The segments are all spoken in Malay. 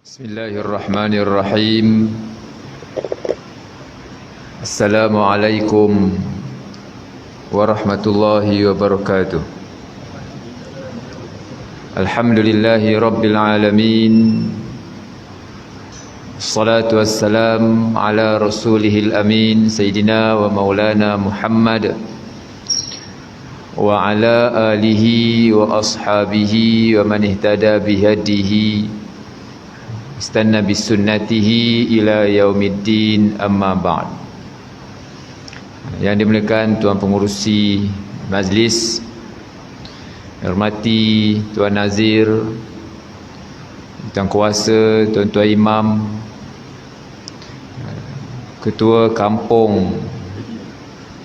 Bismillahirrahmanirrahim. Assalamualaikum warahmatullahi wabarakatuh. Alhamdulillahi rabbil alamin. Assalatu wassalam ala rasulihil amin Sayyidina wa maulana Muhammad wa ala alihi wa ashabihi wa man ihtada bihadihi istanna bisunnatihi ila yaumiddin, amma ba'd. Yang dimuliakan Tuan Pengurusi Majlis, hormati Tuan Nazir, Tuan Kuasa, Tuan-Tuan Imam, Ketua Kampung,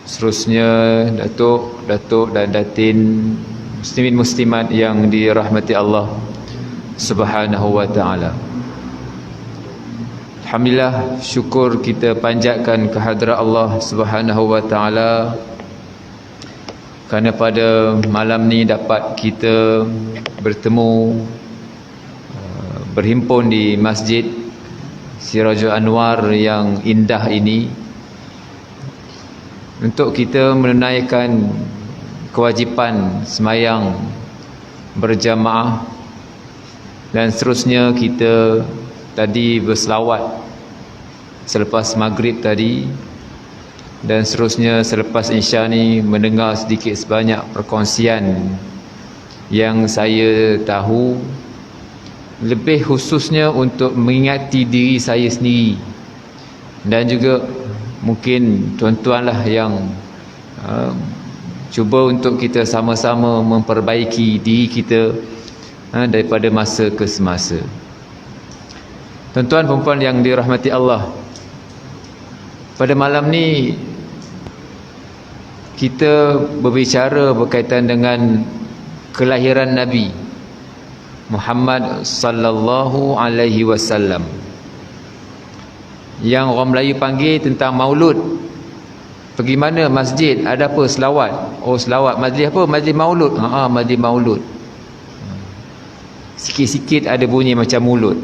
seterusnya Datuk dan Datin, Muslimin Muslimat yang dirahmati Allah Subhanahu wa ta'ala. Alhamdulillah, syukur kita panjatkan kehadrat Allah Subhanahu wa ta'ala kerana pada malam ni dapat kita bertemu, berhimpun di Masjid Sirajul Anwar yang indah ini untuk kita menunaikan kewajipan semayang berjamaah, dan seterusnya kita tadi berselawat selepas maghrib tadi, dan seterusnya selepas isya ni mendengar sedikit sebanyak perkongsian yang saya tahu, lebih khususnya untuk mengingati diri saya sendiri, dan juga mungkin tuan-tuan lah yang cuba untuk kita sama-sama memperbaiki diri kita daripada masa ke semasa. Tuan-tuan perempuan yang dirahmati Allah, pada malam ni kita berbicara berkaitan dengan kelahiran Nabi Muhammad sallallahu alaihi wasallam, yang orang Melayu panggil tentang maulud. Pergi mana masjid, ada apa? Selawat. Oh, selawat. Majlis apa? Majlis maulud. Majlis maulud. Sikit-sikit ada bunyi macam mulut.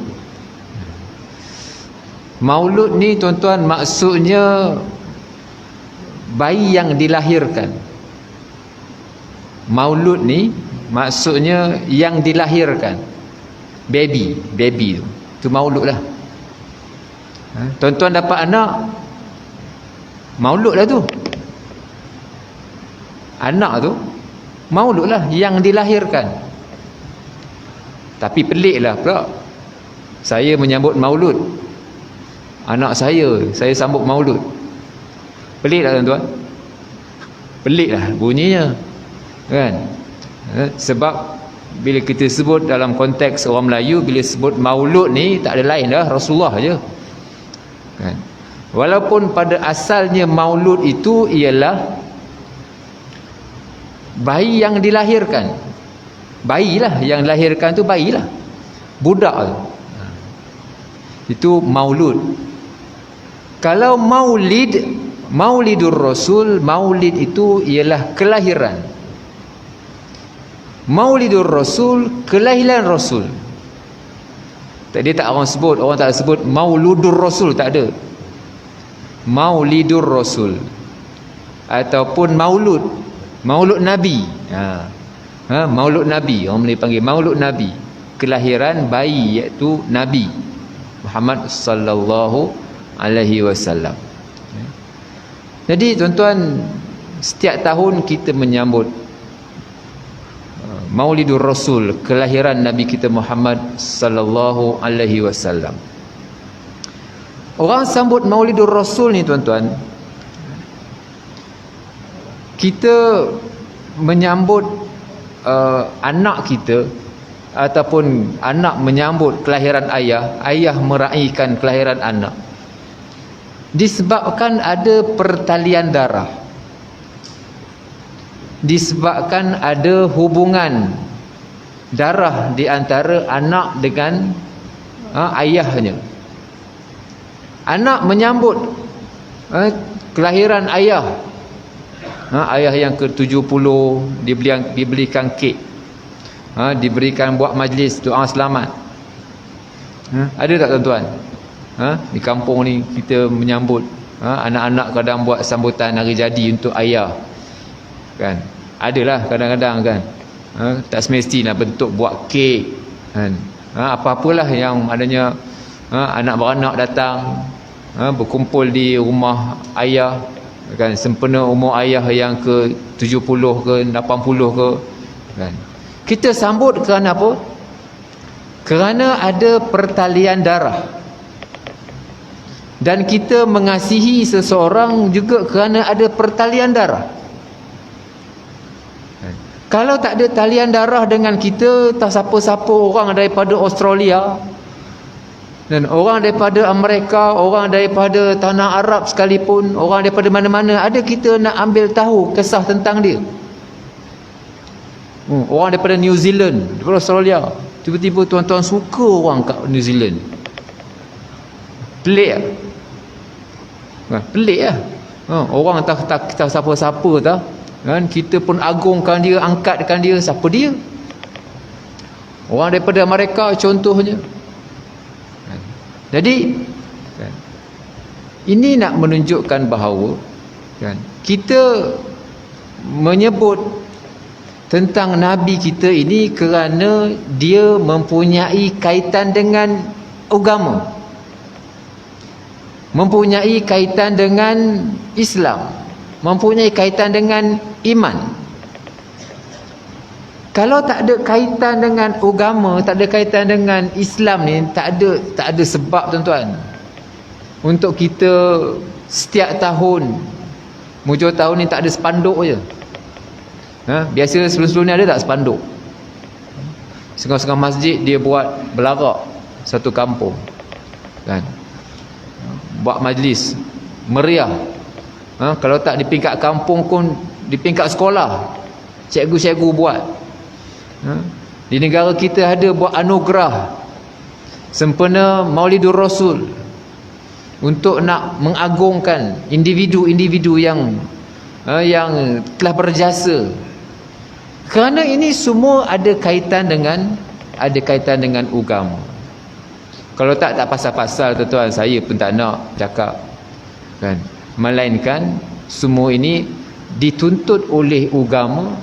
Maulud ni tuan-tuan maksudnya bayi yang dilahirkan. Maulud ni maksudnya yang dilahirkan. Baby tu. Tu maulud lah. Tuan-tuan dapat anak, maulud lah tu. Anak tu maulud lah, yang dilahirkan. Tapi pelik lah pula, saya menyambut maulud anak saya sambut maulud. Pelik tak tuan-tuan? Pelik lah bunyinya, kan? Sebab bila kita sebut dalam konteks orang Melayu, bila sebut maulud ni tak ada lain dah, Rasulullah je, kan? Walaupun pada asalnya maulud itu ialah bayi yang dilahirkan. Bayilah yang dilahirkan tu, bayilah, budak tu. Itu maulud. Kalau maulidur Rasul, maulid itu ialah kelahiran. Maulidur Rasul, kelahiran Rasul. Dia tak orang tak sebut mauludur Rasul, tak ada. Maulidur Rasul ataupun maulud Nabi. Maulud Nabi, orang Melayu panggil maulud Nabi, kelahiran bayi, iaitu Nabi Muhammad sallallahu alaihi wasallam. Jadi tuan-tuan, setiap tahun kita menyambut Maulidur Rasul, kelahiran Nabi kita Muhammad sallallahu alaihi wasallam. Orang sambut Maulidur Rasul ni tuan-tuan, kita menyambut anak kita, ataupun anak menyambut kelahiran ayah meraihkan kelahiran anak, disebabkan ada pertalian darah, disebabkan ada hubungan darah di antara anak dengan ayahnya. Anak menyambut kelahiran ayah, ayah yang ke-70 dibelikan kek, diberikan buat majlis doa selamat. Ada tak tuan-tuan? Di kampung ni kita menyambut anak-anak kadang buat sambutan hari jadi untuk ayah, kan? Adalah kadang-kadang kan, tak semestilah bentuk buat kek kan, apa-apalah yang maknanya anak beranak datang berkumpul di rumah ayah kan, sempena umur ayah yang ke 70 ke 80 ke kan. Kita sambut kerana apa? Kerana ada pertalian darah. Dan kita mengasihi seseorang juga kerana ada pertalian darah. Kalau tak ada talian darah dengan kita, tak siapa-siapa orang daripada Australia dan orang daripada Amerika, orang daripada tanah Arab sekalipun, orang daripada mana-mana, ada kita nak ambil tahu kisah tentang dia. Orang daripada New Zealand, daripada Australia, tiba-tiba tuan-tuan suka orang kat New Zealand. Pelik lah. Pelik lah. Orang tak siapa-siapa tak kan, kita pun agungkan dia, angkatkan dia. Siapa dia? Orang daripada Amerika contohnya. Jadi kan, ini nak menunjukkan bahawa kan, kita menyebut tentang Nabi kita ini kerana dia mempunyai kaitan dengan agama, mempunyai kaitan dengan Islam, mempunyai kaitan dengan iman. Kalau tak ada kaitan dengan agama, tak ada kaitan dengan Islam ni, tak ada sebab tuan-tuan untuk kita setiap tahun mujur tahun ni tak ada spanduk je. Biasa sebelum-sebelum ni ada tak spanduk? Setengah-setengah masjid dia buat belarak satu kampung kan, buat majlis meriah. Kalau tak di peringkat kampung pun di peringkat sekolah, cikgu-cikgu buat. Di negara kita ada buat anugerah sempena Maulidur Rasul untuk nak mengagungkan individu-individu yang telah berjasa. Kerana ini semua ada kaitan dengan agama. Kalau tak pasal-pasal tuan-tuan, saya pun tak nak cakap kan. Melainkan semua ini dituntut oleh agama,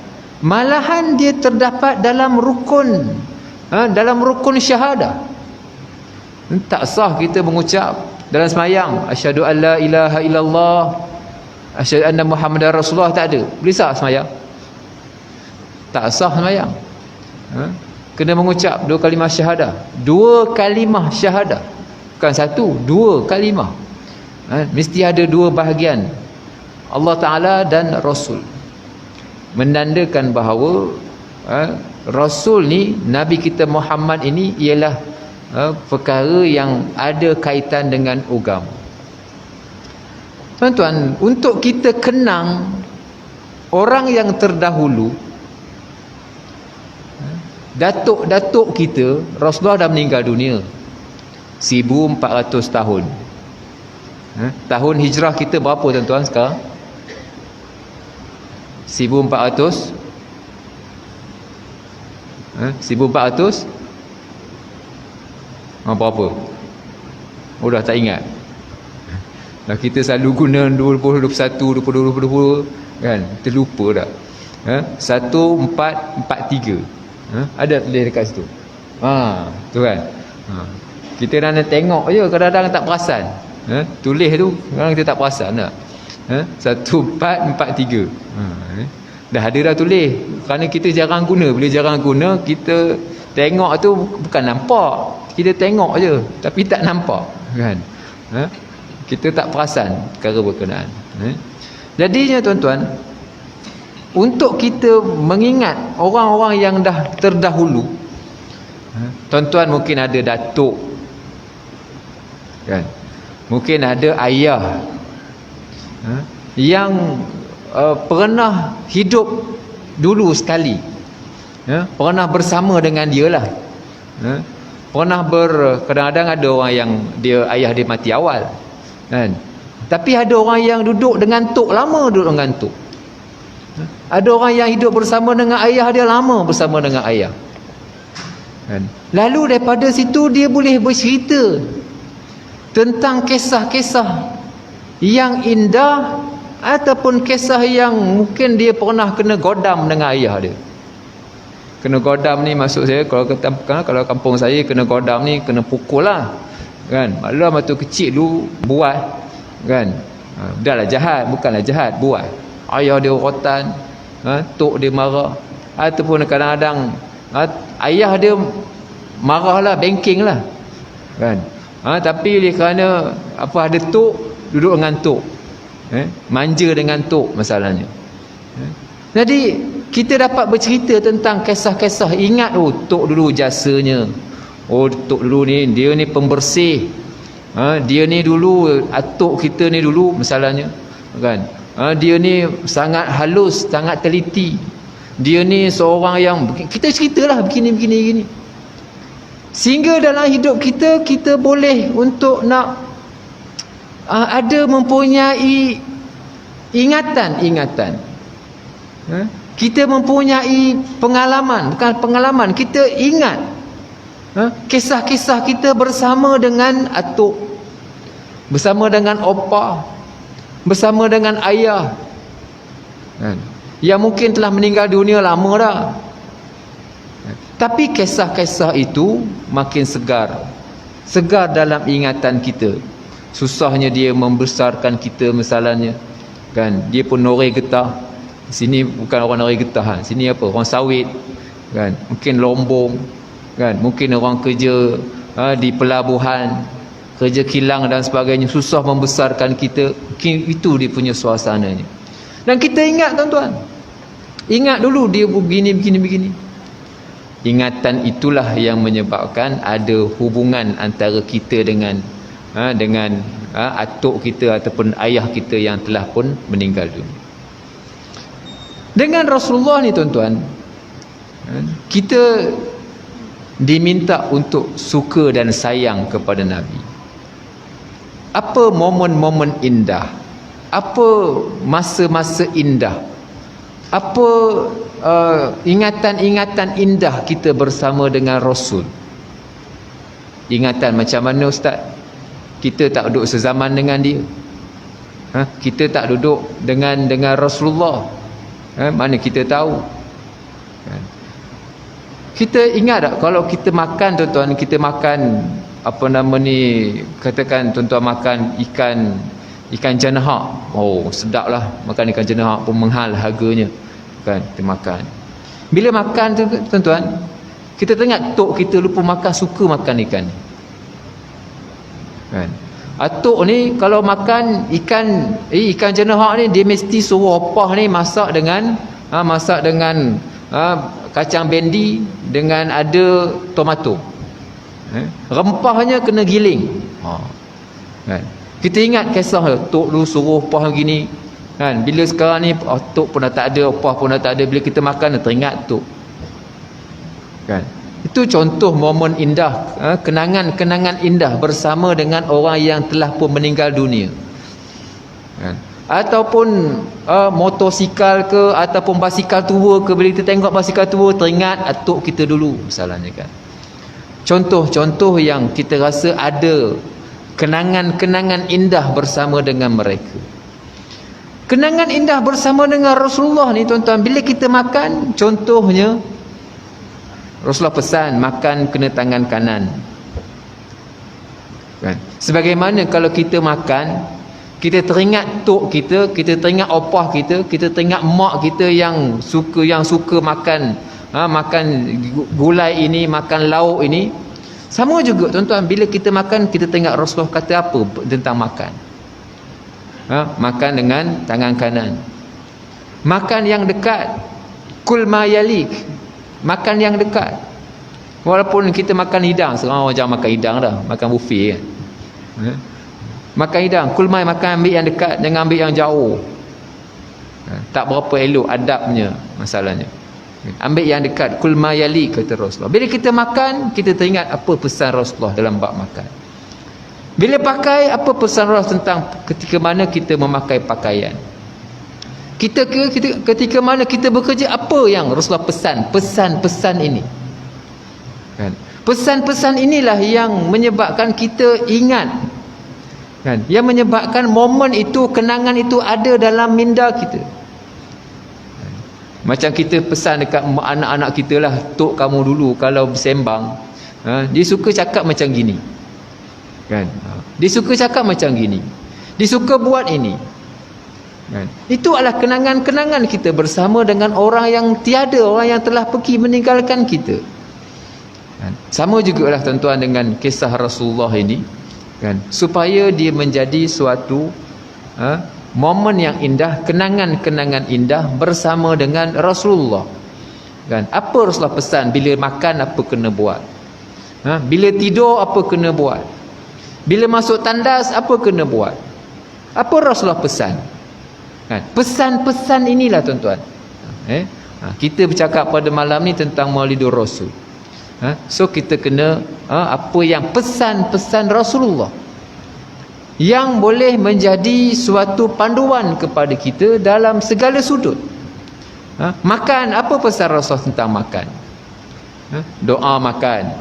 malahan dia terdapat dalam rukun syahadah. Tak sah kita mengucap dalam semayang asyhadu an la ilaha illallah, asyhadu anna muhammadar rasulullah, tak ada. Boleh sah semayang? Tak sah semayang. Kena mengucap dua kalimah syahadah. Dua kalimah syahadah, bukan satu, dua kalimah. Mesti ada dua bahagian, Allah Ta'ala dan Rasul, menandakan bahawa Rasul ni, Nabi kita Muhammad ini ialah perkara yang ada kaitan dengan agama. Tuan-tuan, untuk kita kenang orang yang terdahulu, datuk-datuk kita, Rasulullah dah meninggal dunia 1400 tahun. Tahun hijrah kita berapa tuan-tuan sekarang? 1400? 1400? Berapa? Oh, dah tak ingat. Dah kita selalu guna 2021, 2020 kan, terlupa dah. 1443. Ada tulis dekat situ. Tu kan. Kita nak tengok je, kadang-kadang tak perasan. Tulis tu kadang kita tak perasan tak. 1443. Dah ada dah tulis. Kerana kita jarang guna. Bila jarang guna, kita tengok tu bukan nampak, kita tengok je tapi tak nampak kan. Kita tak perasan perkara berkenaan. Jadinya tuan-tuan, untuk kita mengingat orang-orang yang dah terdahulu, tuan-tuan mungkin ada datuk kan, mungkin ada ayah yang pernah hidup dulu sekali, pernah bersama dengan dia lah, pernah kadang-kadang ada orang yang ayah dia mati awal kan, tapi ada orang yang duduk dengan tok, lama duduk dengan tok. Ada orang yang hidup bersama dengan ayah dia, lama bersama dengan ayah. kan? Lalu daripada situ dia boleh bercerita tentang kisah-kisah yang indah ataupun kisah yang mungkin dia pernah kena godam dengan ayah dia. Kena godam ni maksud saya, kalau kampung saya kena godam ni kena pukul lah, kan? Maklum waktu kecil dulu buat, kan? Dah lah jahat, bukanlah jahat, buat. Ayah dia rotan, tok dia marah, ataupun kadang-kadang ayah dia marahlah, bengking lah, kan? Tapi oleh kerana ada tok, duduk dengan tok, manja dengan tok masalahnya. Jadi kita dapat bercerita tentang kisah-kisah. Ingat, tok dulu jasanya, tok dulu ni dia ni pembersih, dia ni dulu tok kita ni dulu masalahnya, kan? Dia ni sangat halus, sangat teliti, dia ni seorang yang kita ceritalah begini. Sehingga dalam hidup kita, kita boleh untuk nak ada mempunyai ingatan. Kita mempunyai pengalaman, bukan pengalaman, kita ingat kisah-kisah kita bersama dengan atuk, bersama dengan opa, bersama dengan ayah, yang mungkin telah meninggal dunia lama dah. Tapi kisah-kisah itu makin segar dalam ingatan kita. Susahnya dia membesarkan kita misalnya, kan? Dia pun noreh getah. Sini bukan orang noreh getah, sini apa? Orang sawit, kan? Mungkin lombong, kan? Mungkin orang kerja di pelabuhan, kerja kilang dan sebagainya. Susah membesarkan kita. Mungkin itu dia punya suasananya. Dan kita ingat, tuan-tuan, ingat dulu dia begini. Ingatan itulah yang menyebabkan ada hubungan antara kita dengan atuk kita ataupun ayah kita yang telah pun meninggal dunia. Dengan Rasulullah ni, tuan-tuan, kita diminta untuk suka dan sayang kepada Nabi. Apa momen-momen indah, apa masa-masa indah, apa ingatan-ingatan indah kita bersama dengan Rasul. Ingatan macam mana, Ustaz? Kita tak duduk sezaman dengan dia, kita tak duduk dengan Rasulullah, mana kita tahu, kan? Kita ingat tak kalau kita makan, tuan-tuan, kita makan katakan tuan-tuan makan ikan jenahak, sedap lah makan ikan jenahak, pun mahal harganya, kan? Kita makan. Bila makan tu, tuan-tuan, kita teringat tok kita lupa makan, suka makan ikan, kan? Atuk ni kalau makan ikan jenahak ni, dia mesti suruh opah ni masak dengan kacang bendi dengan ada tomato, rempahnya kena giling, kan? Kita ingat kisah tok dulu suruh opah gini, kan? Bila sekarang ni tok pun dah tak ada, opah pun dah tak ada, bila kita makan teringat tok, kan? Itu contoh momen indah, kenangan-kenangan indah bersama dengan orang yang telah pun meninggal dunia, kan? Ataupun motosikal ke ataupun basikal tua ke, bila kita tengok basikal tua teringat atuk kita dulu misalnya, kan? Contoh-contoh yang kita rasa ada kenangan-kenangan indah bersama dengan mereka. Kenangan indah bersama dengan Rasulullah ni, tuan-tuan, bila kita makan, contohnya Rasulullah pesan makan kena tangan kanan, kan? Sebagaimana kalau kita makan, kita teringat tok kita, kita teringat opah kita, kita teringat mak kita yang suka makan gulai ini, makan lauk ini. Sama juga, tuan-tuan, bila kita makan, kita teringat Rasulullah kata apa tentang makan. Makan dengan tangan kanan. Makan yang dekat, kul ma yalik, makan yang dekat. Walaupun kita makan hidang, sekarang orang jangan makan hidang dah, makan buffet, kan? Makan hidang, kul ma, makan ambil yang dekat, jangan ambil yang jauh. Tak berapa elok adabnya masalahnya. Ambil yang dekat, kul ma yali, kata Rasulullah. Bila kita makan, kita teringat apa pesan Rasulullah dalam bab makan. Bila pakai, apa pesan Rasulullah tentang ketika mana kita memakai pakaian. Ketika mana kita bekerja, apa yang Rasulullah pesan ini. kan. Pesan-pesan inilah yang menyebabkan kita ingat, kan, yang menyebabkan momen itu, kenangan itu ada dalam minda kita. Macam kita pesan dekat anak-anak kita lah, tok kamu dulu kalau bersembang, dia suka cakap macam gini, kan. Dia suka cakap macam gini, dia suka buat ini, kan. Itu adalah kenangan-kenangan kita bersama dengan orang yang tiada, orang yang telah pergi meninggalkan kita, kan. Sama jugalah tuan-tuan dengan kisah Rasulullah ini, kan, supaya dia menjadi suatu momen yang indah, kenangan-kenangan indah bersama dengan Rasulullah, kan. Apa Rasulullah pesan? Bila makan apa kena buat, bila tidur apa kena buat, bila masuk tandas apa kena buat, apa Rasulullah pesan, kan. Pesan-pesan inilah tuan-tuan, kita bercakap pada malam ni tentang Maulidur Rasul, so kita kena apa yang pesan-pesan Rasulullah yang boleh menjadi suatu panduan kepada kita dalam segala sudut. Makan, apa pesan Rasulullah tentang makan? Doa makan,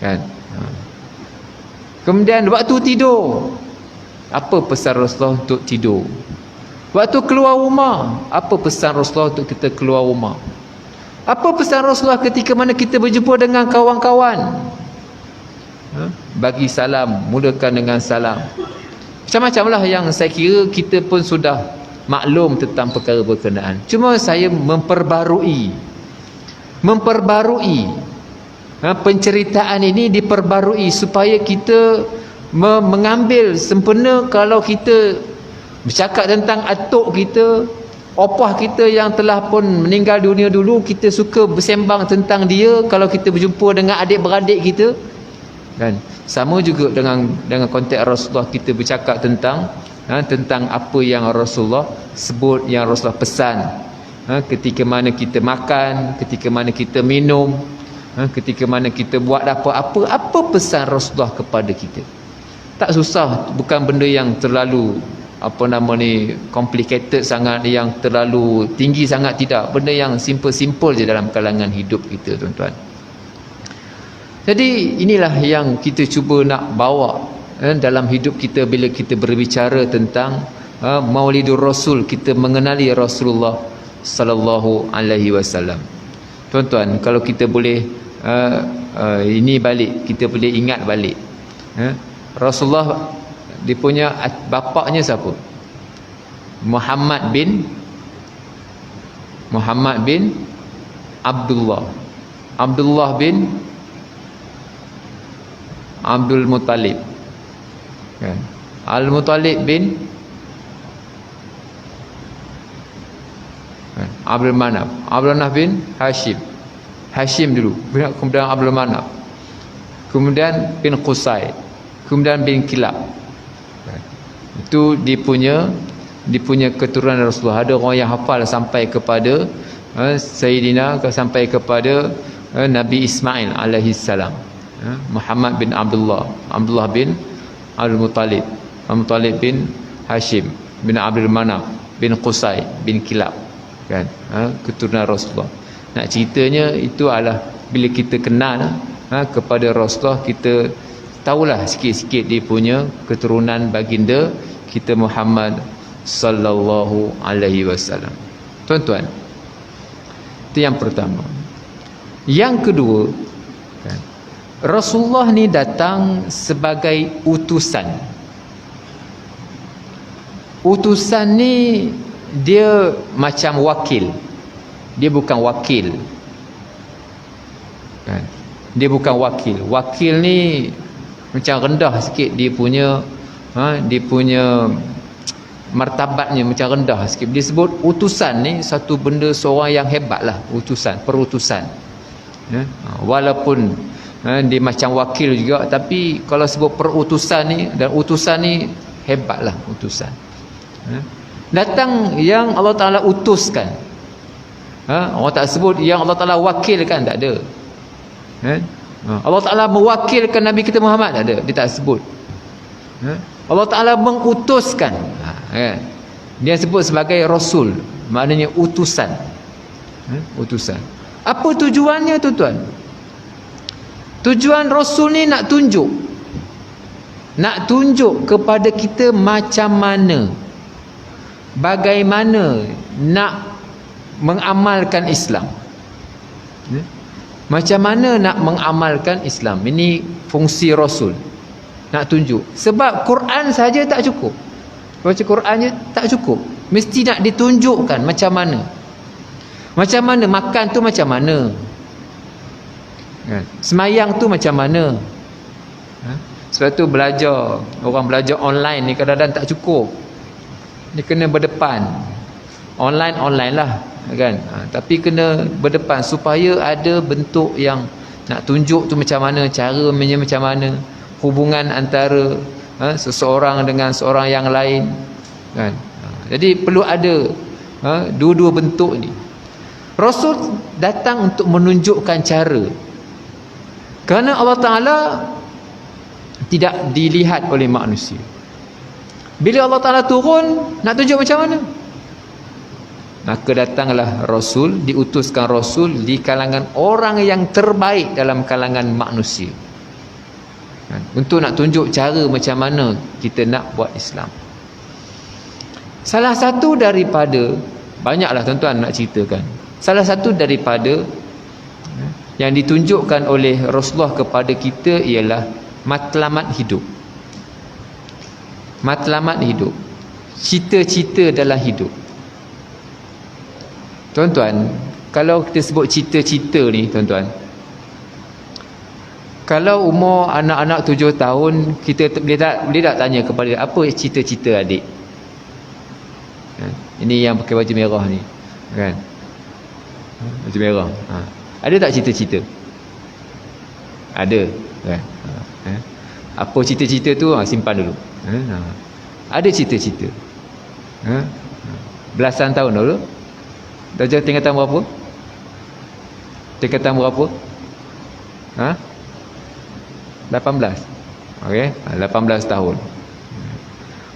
kan. Kemudian waktu tidur, apa pesan Rasulullah untuk tidur? Waktu keluar rumah, apa pesan Rasulullah untuk kita keluar rumah? Apa pesan Rasulullah ketika mana kita berjumpa dengan kawan-kawan? Bagi salam, mulakan dengan salam. Macam-macam lah yang saya kira kita pun sudah maklum tentang perkara berkenaan. Cuma saya memperbarui penceritaan ini, diperbarui supaya kita mengambil sempena. Kalau kita bercakap tentang atuk kita, opah kita yang telah pun meninggal dunia dulu, kita suka bersembang tentang dia kalau kita berjumpa dengan adik-beradik kita, kan. Sama juga dengan konteks Rasulullah, kita bercakap tentang apa yang Rasulullah sebut, yang Rasulullah pesan, ketika mana kita makan, ketika mana kita minum, ketika mana kita buat apa pesan Rasulullah kepada kita. Tak susah, bukan benda yang terlalu complicated sangat, yang terlalu tinggi sangat, tidak. Benda yang simple-simple je dalam kalangan hidup kita, tuan-tuan. Jadi inilah yang kita cuba nak bawa dalam hidup kita bila kita berbicara tentang Maulidur Rasul, kita mengenali Rasulullah sallallahu alaihi wasallam. Tuan-tuan, kalau kita boleh ini balik, kita boleh ingat balik, Rasulullah, dia punya bapaknya siapa? Muhammad bin Abdullah bin Abdul Muttalib, kan. Al-Muttalib bin Abdul Manaf, Abdul Manaf bin Hashim dulu, kemudian Abdul Manaf, kemudian bin Qusay, kemudian bin Kilab. Itu dia punya keturunan Rasulullah. Ada orang yang hafal sampai kepada Sayyidina, sampai kepada Nabi Ismail alaihi salam. Muhammad bin Abdullah bin Abdul Muttalib, Muttalib bin Hashim bin Abdul Manaf bin Qusay bin Kilab, kan. Keturunan Rasulullah. Nak ceritanya itu adalah bila kita kenal kepada Rasulullah, kita tahulah sikit-sikit dia punya keturunan baginda kita Muhammad sallallahu alaihi wasallam. Tuan-tuan, itu yang pertama. Yang kedua, kan, Rasulullah ni datang sebagai utusan. Utusan ni dia macam wakil. Dia bukan wakil, kan. Dia bukan wakil. Wakil ni macam rendah sikit dia punya martabatnya, macam rendah sikit. Dia sebut utusan ni satu benda, seorang yang hebat lah, utusan, perutusan, walaupun dia macam wakil juga, tapi kalau sebut perutusan ni, dan utusan ni hebat lah, utusan. Datang yang Allah Ta'ala utuskan. Orang tak sebut yang Allah Ta'ala wakilkan, tak ada. Allah Ta'ala mewakilkan Nabi kita Muhammad, tak ada, dia tak sebut. Allah Ta'ala mengutuskan, dia sebut sebagai Rasul, maknanya utusan. Utusan. Apa tujuannya, tuan-tuan? Tujuan Rasul ni nak tunjuk kepada kita macam mana, bagaimana nak mengamalkan Islam. Macam mana nak mengamalkan Islam. Ini fungsi Rasul, nak tunjuk. Sebab Quran saja tak cukup, baca Quran je tak cukup, mesti nak ditunjukkan macam mana. Macam mana makan tu, macam mana semayang tu, macam mana. Sebab tu orang belajar online ni kadang-kadang tak cukup. Dia kena berdepan. Online lah kan. Tapi kena berdepan supaya ada bentuk yang nak tunjuk tu macam mana, caranya macam mana, hubungan antara seseorang dengan seorang yang lain kan. Jadi perlu ada dua-dua bentuk ni. Rasul datang untuk menunjukkan cara. Kerana Allah Ta'ala tidak dilihat oleh manusia. Bila Allah Ta'ala turun, nak tunjuk macam mana? Maka datanglah Rasul, diutuskan Rasul di kalangan orang yang terbaik dalam kalangan manusia, untuk nak tunjuk cara macam mana kita nak buat Islam. Salah satu daripada, banyaklah tuan-tuan nak ceritakan, salah satu daripada yang ditunjukkan oleh Rasulullah kepada kita ialah matlamat hidup. Matlamat hidup, cita-cita dalam hidup. Tuan-tuan, kalau kita sebut cita-cita ni tuan-tuan, kalau umur anak-anak 7 tahun, kita boleh tak tanya kepada dia, apa cita-cita adik? Ini yang pakai baju merah ni kan, baju merah, ada tak cita-cita? Ada kan? Apa cita-cita tu, simpan dulu. Ada cita-cita. Belasan tahun dulu. Darjah tingkatan berapa? Tingkatan berapa? 18. Okey, 18 tahun.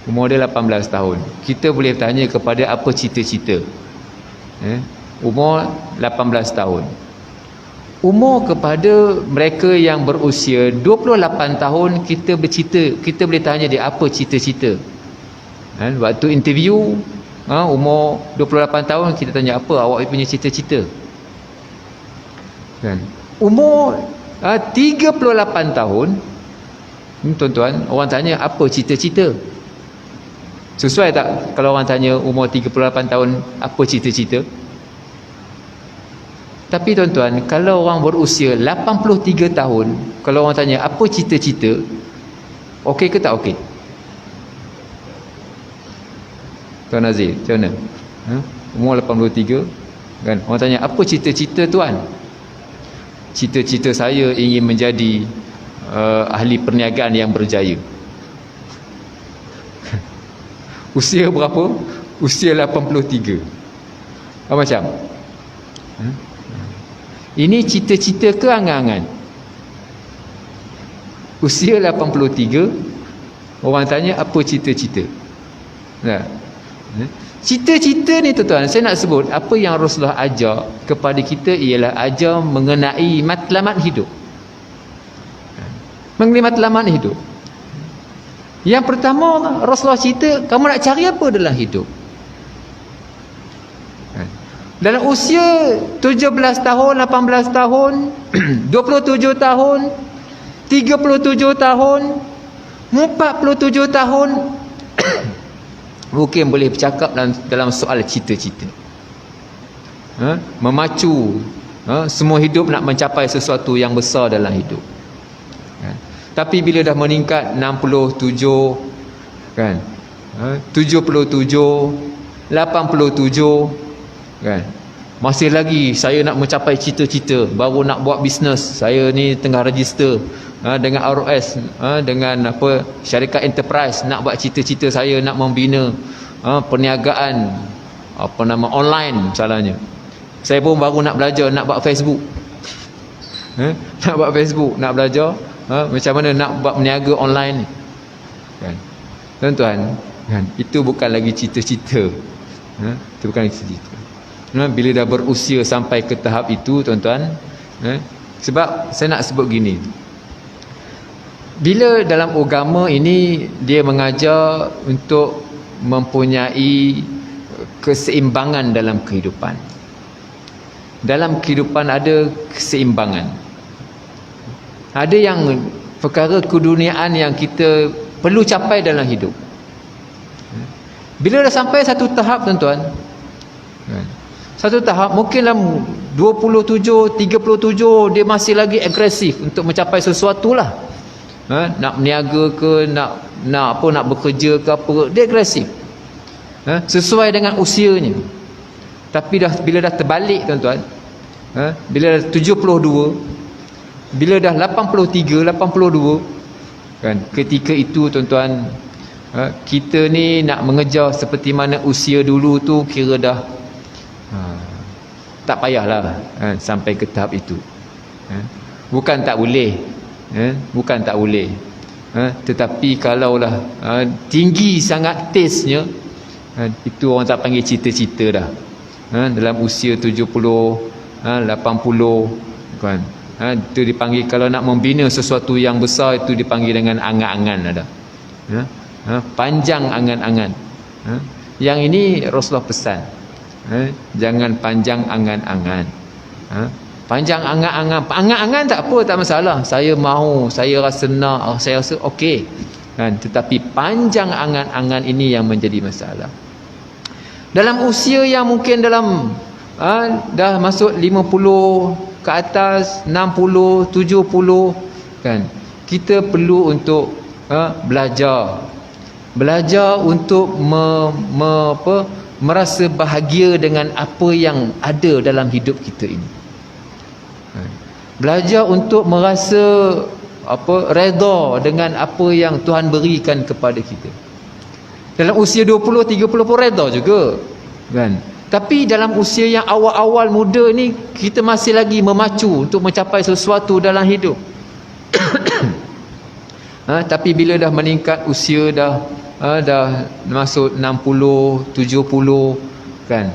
Umur dia 18 tahun. Kita boleh tanya kepada apa cita-cita. Umur 18 tahun. Umur kepada mereka yang berusia 28 tahun, kita bercita, kita boleh tanya dia apa cita-cita. Waktu interview, umur 28 tahun, kita tanya apa awak punya cita-cita. Kan? Umur 38 tahun, tuan-tuan, orang tanya apa cita-cita. Sesuai tak kalau orang tanya umur 38 tahun apa cita-cita? Tapi tuan-tuan, kalau orang berusia 83 tahun, kalau orang tanya apa cita-cita, okey ke tak okey? Tuan Azir, macam mana? Umur 83 kan, orang tanya apa cita-cita tuan? Cita-cita saya ingin menjadi ahli perniagaan yang berjaya. Usia berapa? Usia 83. Apa macam? Ini cita-cita ke angan-angan? Usia 83, orang tanya apa cita-cita. Cita-cita ni tuan-tuan, saya nak sebut apa yang Rasulullah ajar kepada kita ialah ajar mengenai matlamat hidup. Mengenai matlamat hidup. Yang pertama, Rasulullah cerita, kamu nak cari apa dalam hidup? Dalam usia 17 tahun, 18 tahun, 27 tahun, 37 tahun, 47 tahun, mungkin boleh bercakap dalam soal cita-cita. Memacu, semua hidup nak mencapai sesuatu yang besar dalam hidup. Tapi bila dah meningkat 67 kan, 77, 87 kan, masih lagi saya nak mencapai cita-cita, baru nak buat bisnes. Saya ni tengah register dengan ROS, dengan apa, syarikat enterprise, nak buat cita-cita saya nak membina perniagaan apa nama online misalnya. Saya pun baru nak belajar nak buat Facebook, nak buat Facebook, nak belajar macam mana nak buat berniaga online kan. Tuan-tuan kan, itu bukan lagi cita-cita, itu bukan lagi cita-cita. Bila dah berusia sampai ke tahap itu tuan-tuan, Sebab saya nak sebut gini, bila dalam agama ini dia mengajar untuk mempunyai keseimbangan dalam kehidupan. Dalam kehidupan ada keseimbangan. Ada yang perkara keduniaan yang kita perlu capai dalam hidup. Bila dah sampai satu tahap tuan-tuan, satu tahap mungkin dalam 27, 37 dia masih lagi agresif untuk mencapai sesuatu lah. Nak berniaga ke, nak bekerja ke apa, dia agresif. Sesuai dengan usianya. Tapi bila dah terbalik tuan-tuan, bila dah 72, bila dah 83, 82, kan, ketika itu tuan-tuan, kita ni nak mengejar seperti mana usia dulu tu, kira dah tak payahlah sampai ke tahap itu. Bukan tak boleh, bukan tak boleh, tetapi kalaulah tinggi sangat taste-nya, itu orang tak panggil cita-cita dah. Dalam usia 70, 80, kan, itu dipanggil, kalau nak membina sesuatu yang besar, itu dipanggil dengan angan-angan ada. Panjang angan-angan. Yang ini Rasulullah pesan, jangan panjang angan-angan. Panjang angan-angan, angan-angan tak apa, tak masalah. Saya mahu, saya rasa nak, saya rasa okey, kan? Tetapi panjang angan-angan ini yang menjadi masalah. Dalam usia yang mungkin dalam dah masuk 50 ke atas, 60, 70, kan, kita perlu untuk belajar untuk merasa bahagia dengan apa yang ada dalam hidup kita ini. Belajar untuk merasa redha dengan apa yang Tuhan berikan kepada kita. Dalam usia 20, 30 pun redha juga, kan. Tapi dalam usia yang awal-awal muda ni, kita masih lagi memacu untuk mencapai sesuatu dalam hidup. Tapi bila dah meningkat usia, dah masuk 60, 70, kan,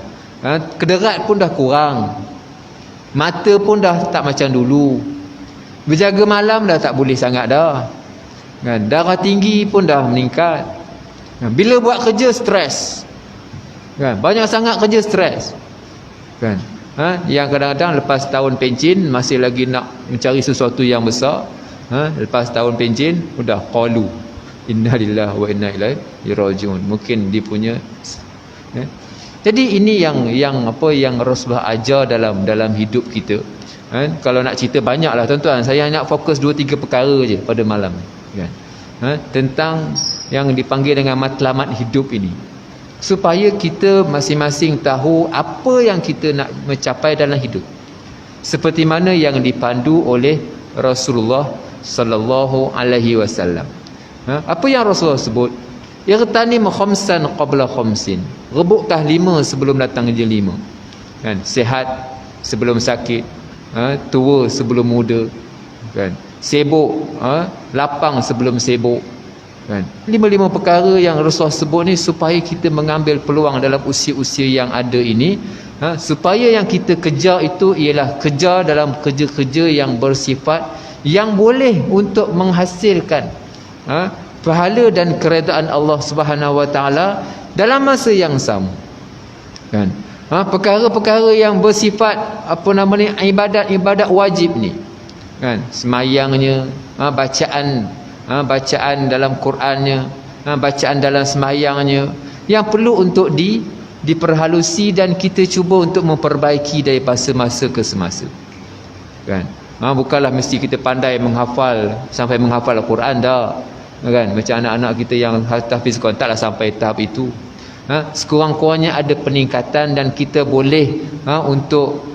kederat pun dah kurang, mata pun dah tak macam dulu, berjaga malam dah tak boleh sangat dah, kan, darah tinggi pun dah meningkat, bila buat kerja stres, kan, banyak sangat kerja stres, kan, yang kadang-kadang lepas tahun pencin masih lagi nak mencari sesuatu yang besar, lepas tahun pencin sudah qalu inna lillahi wa inna ilaihi rajiun, mungkin dia punya. Jadi ini yang Rasulullah ajar dalam hidup kita. Kalau nak cerita banyaklah tuan-tuan, saya hanya fokus 2-3 perkara je pada malam, kan, tentang yang dipanggil dengan matlamat hidup ini, supaya kita masing-masing tahu apa yang kita nak mencapai dalam hidup, seperti mana yang dipandu oleh Rasulullah sallallahu alaihi wasallam. Apa yang Rasulullah sebut? Irtanim khamsan qabla khamsin. Rebutlah 5 sebelum datang je 5. Kan, sihat sebelum sakit, tua sebelum muda, kan, sibuk, lapang sebelum sibuk, kan. 5 perkara yang Rasulullah sebut ni supaya kita mengambil peluang dalam usia-usia yang ada ini, supaya yang kita kejar itu ialah kejar dalam kerja-kerja yang bersifat yang boleh untuk menghasilkan pahala dan keredaan Allah Subhanahu wa taala dalam masa yang sama, kan. Perkara-perkara yang bersifat ibadat-ibadat wajib ni, kan, semayangnya, bacaan dalam Qurannya, bacaan dalam semayangnya, yang perlu untuk diperhalusi dan kita cuba untuk memperbaiki daripada semasa ke semasa, kan. Bukanlah mesti kita pandai menghafal sampai menghafal Al-Quran dah, kan, macam anak-anak kita yang tahfiz Quran, taklah sampai tahap itu. Sekurang-kurangnya ada peningkatan dan kita boleh untuk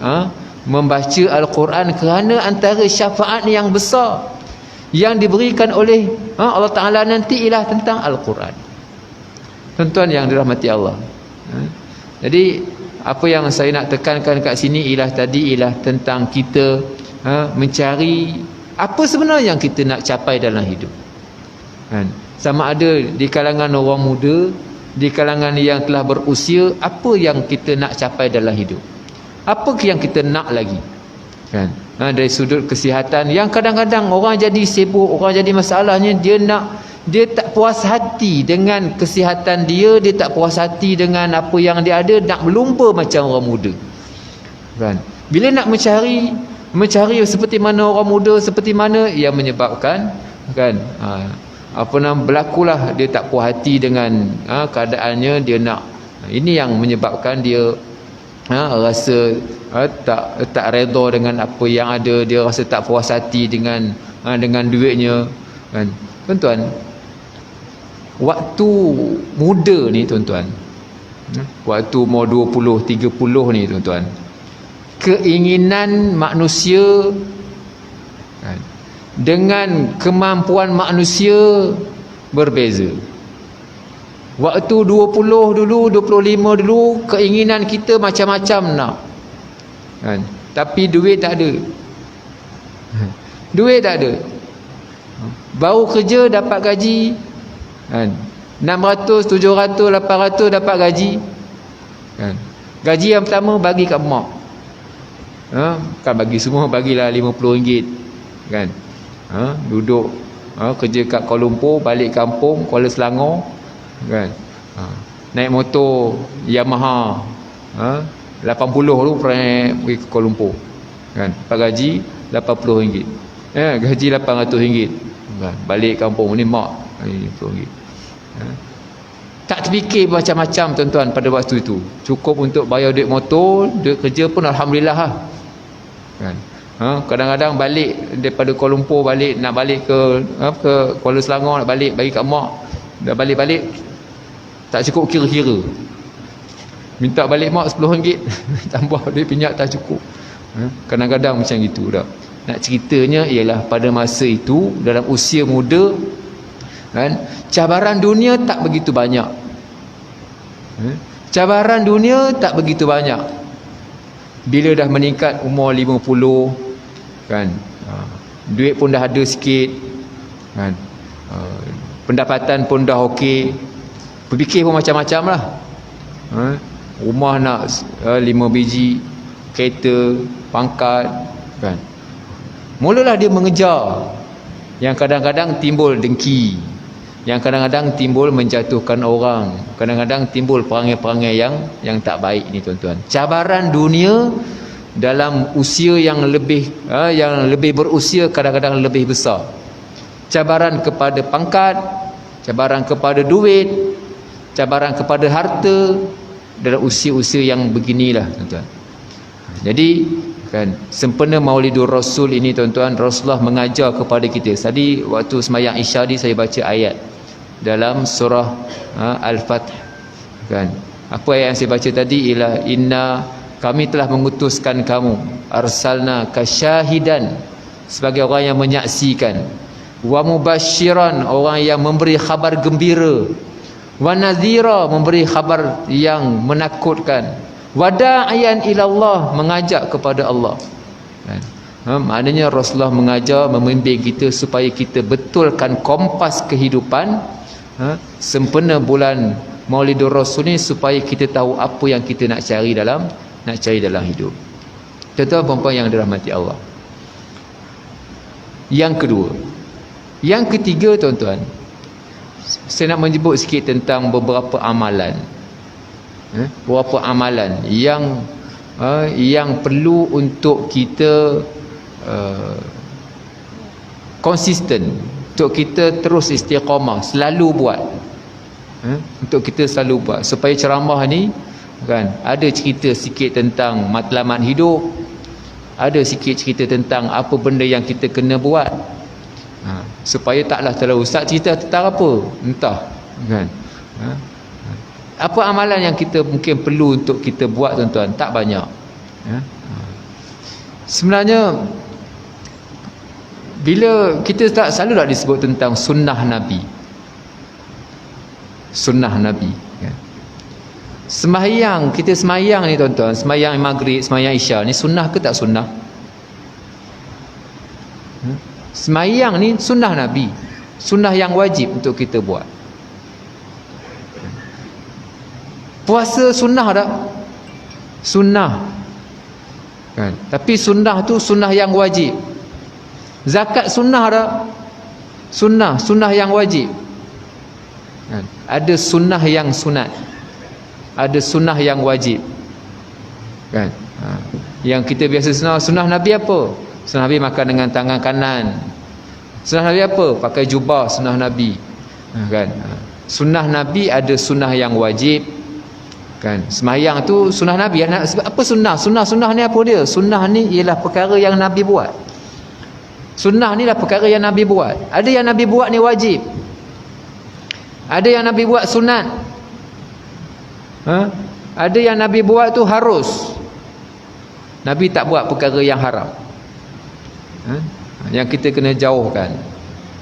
membaca Al-Quran, kerana antara syafaat yang besar yang diberikan oleh Allah Ta'ala nanti ialah tentang Al-Quran. Tuan-tuan yang dirahmati Allah, jadi apa yang saya nak tekankan kat sini ialah tentang kita mencari apa sebenarnya yang kita nak capai dalam hidup, kan. Sama ada di kalangan orang muda, di kalangan yang telah berusia, apa yang kita nak capai dalam hidup, apa yang kita nak lagi, kan. Dari sudut kesihatan, yang kadang-kadang orang jadi sibuk, orang jadi masalahnya dia tak puas hati dengan kesihatan dia tak puas hati dengan apa yang dia ada, nak melumpa macam orang muda, kan. Bila nak mencari seperti mana orang muda, seperti mana, yang menyebabkan, kan, berlakulah dia tak puas hati dengan keadaannya, dia nak, ini yang menyebabkan dia rasa tak redha dengan apa yang ada, dia rasa tak puas hati dengan duitnya, kan. Tuan-tuan, waktu muda ni tuan-tuan, waktu umur 20, 30 ni tuan-tuan, keinginan manusia, kan, dengan kemampuan manusia berbeza. Waktu 20 dulu, 25 dulu, keinginan kita macam-macam nak, kan. Tapi duit tak ada. Duit tak ada. Baru kerja dapat gaji, kan, 600, 700, 800 dapat gaji, kan. Gaji yang pertama bagi kat mak, kan, bagi semua, bagilah RM50, kan. Duduk kerja kat Kuala Lumpur, balik kampung Kuala Selangor, kan. Naik motor Yamaha 80 tu pergi ke Kuala Lumpur, kan. Dapat gaji RM80, gaji RM800, kan. Balik kampung ni mak RM50. Tak terfikir macam-macam tuan-tuan pada waktu itu. Cukup untuk bayar duit motor, duit kerja pun alhamdulillah lah, kan. Kadang-kadang balik daripada Kuala Lumpur, nak balik ke Kuala Selangor, nak balik bagi kat mak, dah balik tak cukup kira-kira, minta balik mak RM10 tambah duit pinjak tak cukup. Kadang-kadang macam itu dah. Nak ceritanya ialah pada masa itu, dalam usia muda, kan, cabaran dunia tak begitu banyak. Cabaran dunia tak begitu banyak. Bila dah meningkat umur 50, kan, duit pun dah ada sikit, kan, pendapatan pun dah okey, berfikir pun macam-macam lah. Rumah nak 5 biji, kereta, pangkat, kan. Mulalah dia mengejar, yang kadang-kadang timbul dengki, yang kadang-kadang timbul menjatuhkan orang, kadang-kadang timbul perangai-perangai yang tak baik ni tuan-tuan. Cabaran dunia dalam usia yang lebih berusia kadang-kadang lebih besar. Cabaran kepada pangkat, cabaran kepada duit, cabaran kepada harta dalam usia-usia yang beginilah tuan-tuan. Jadi, kan, sempena Maulidur Rasul ini tuan-tuan, Rasulullah mengajar kepada kita. Tadi waktu sembahyang Isya ni saya baca ayat dalam surah Al-Fath, kan. Apa ayat yang saya baca tadi ialah kami telah mengutuskan kamu, arsalna kasyahidan, sebagai orang yang menyaksikan, wa mubasyiran, orang yang memberi khabar gembira, wa nadhira, memberi khabar yang menakutkan, wa da'iyan ila Allah, mengajak kepada Allah, kan. Maknanya Rasulullah mengajar, membimbing kita supaya kita betulkan kompas kehidupan sempena bulan Maulidur Rasul ni, supaya kita tahu apa yang kita nak cari dalam hidup. Tuan-tuan puan-puan yang dirahmati Allah. Yang kedua, yang ketiga tuan-tuan, saya nak menyebut sikit tentang beberapa amalan, beberapa amalan yang perlu untuk kita konsisten, untuk kita terus istiqamah, selalu buat, untuk kita selalu buat, supaya ceramah ni, kan, ada cerita sikit tentang matlamat hidup, ada sikit cerita tentang apa benda yang kita kena buat, supaya taklah terlalu ustaz cerita tentang apa entah, kan. Apa amalan yang kita mungkin perlu untuk kita buat tuan-tuan? Tak banyak. Sebenarnya bila kita tak selalu tak disebut tentang sunnah Nabi, kan. Sembahyang, kita sembahyang ni tuan-tuan, sembahyang maghrib, sembahyang isya ni sunnah ke tak sunnah? Sembahyang ni sunnah Nabi, sunnah yang wajib untuk kita buat. Puasa sunnah tak? Sunnah. kan? Tapi sunnah tu sunnah yang wajib. Zakat sunnah dah. Sunnah yang wajib, kan? Ada sunnah yang sunat, ada sunnah yang wajib, kan? Yang kita biasa sunnah Nabi apa? Sunnah Nabi makan dengan tangan kanan. Sunnah Nabi apa? Pakai jubah, sunnah Nabi, kan? Sunnah Nabi ada sunnah yang wajib, kan? Semayang tu sunnah Nabi. Apa sunnah? Sunnah ni apa dia? Sunnah ni ialah perkara yang Nabi buat. Sunnah ni lah perkara yang Nabi buat. Ada yang Nabi buat ni wajib, ada yang Nabi buat sunat, ada yang Nabi buat tu harus. Nabi tak buat perkara yang haram, yang kita kena jauhkan.